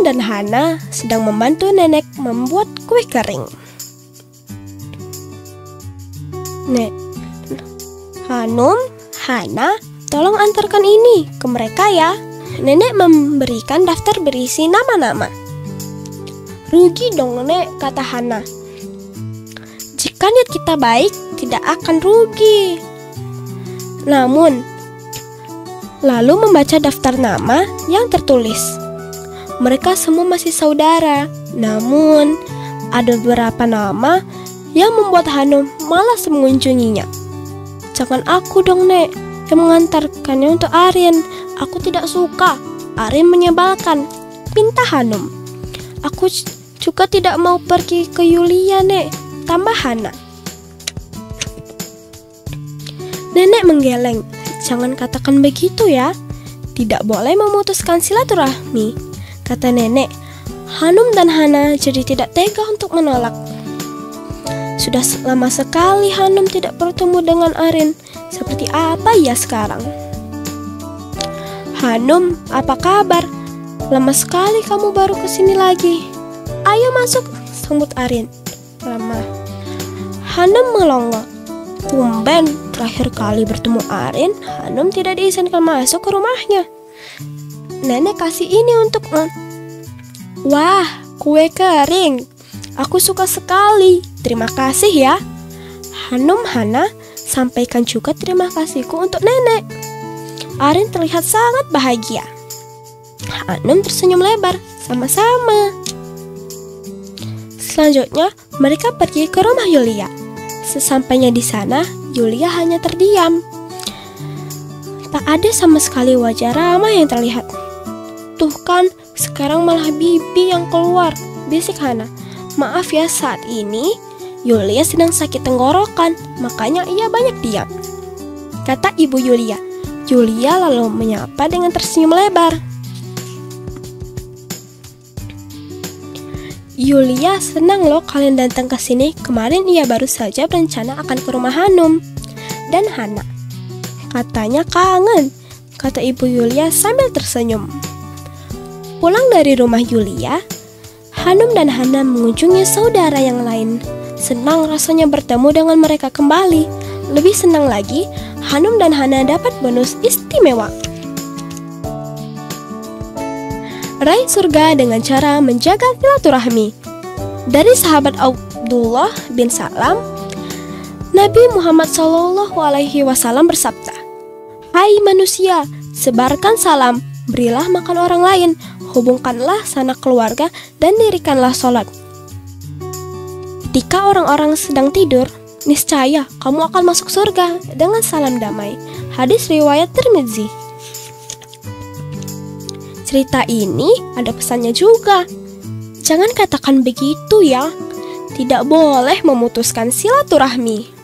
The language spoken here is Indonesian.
dan Hana sedang membantu nenek membuat kue kering. Hanum, Hana, tolong antarkan ini ke mereka ya. Nenek memberikan daftar berisi nama-nama. Rugi dong Nenek, kata Hana. Jika niat kita baik, tidak akan rugi. Namun, lalu membaca daftar nama yang tertulis. Mereka semua masih saudara. Namun, ada beberapa nama yang membuat Hanum malas mengunjunginya. Jangan aku dong Nek yang mengantarkannya untuk Arin. Aku tidak suka. Arin menyebalkan, pinta Hanum. Aku juga tidak mau pergi ke Yulia Nek, tambah Hana. Nenek menggeleng. Jangan katakan begitu ya. Tidak boleh memutuskan silaturahmi, kata nenek. Hanum dan Hana jadi tidak tega untuk menolak. Sudah lama sekali Hanum tidak bertemu dengan Arin. Seperti apa ia sekarang? Hanum, apa kabar? Lama sekali kamu baru kesini lagi. Ayo masuk, sambut Arin. Ramah. Hanum melongo. Tumben, terakhir kali bertemu Arin, Hanum tidak diizinkan masuk ke rumahnya. Nenek kasih ini untukmu. Wah, kue kering. Aku suka sekali. Terima kasih ya. Hanum, Hana, sampaikan juga terima kasihku untuk nenek. Arin terlihat sangat bahagia. Hanum tersenyum lebar. Sama-sama. Selanjutnya, mereka pergi ke rumah Yulia. Sesampainya di sana, Yulia hanya terdiam. Tak ada sama sekali wajah ramah yang terlihat. Tuh kan, sekarang malah Bibi yang keluar, bisik Hana. Maaf ya, saat ini Yulia sedang sakit tenggorokan, makanya ia banyak diam, kata ibu Yulia. Yulia lalu menyapa dengan tersenyum lebar. Yulia, senang loh kalian datang ke sini. Kemarin ia baru saja berencana akan ke rumah Hanum dan Hana. Katanya kangen, kata ibu Yulia sambil tersenyum. Pulang dari rumah Yulia, Hanum dan Hana mengunjungi saudara yang lain. Senang rasanya bertemu dengan mereka kembali. Lebih senang lagi, Hanum dan Hana dapat bonus istimewa. Raih surga dengan cara menjaga silaturahmi. Dari sahabat Abdullah bin Salam, Nabi Muhammad SAW bersabda, "Hai manusia, sebarkan salam, berilah makan orang lain, hubungkanlah sanak keluarga, dan dirikanlah sholat. Ketika orang-orang sedang tidur, niscaya kamu akan masuk surga dengan salam damai." Hadis riwayat Tirmidzi. Cerita ini ada pesannya juga. Jangan katakan begitu ya. Tidak boleh memutuskan silaturahmi.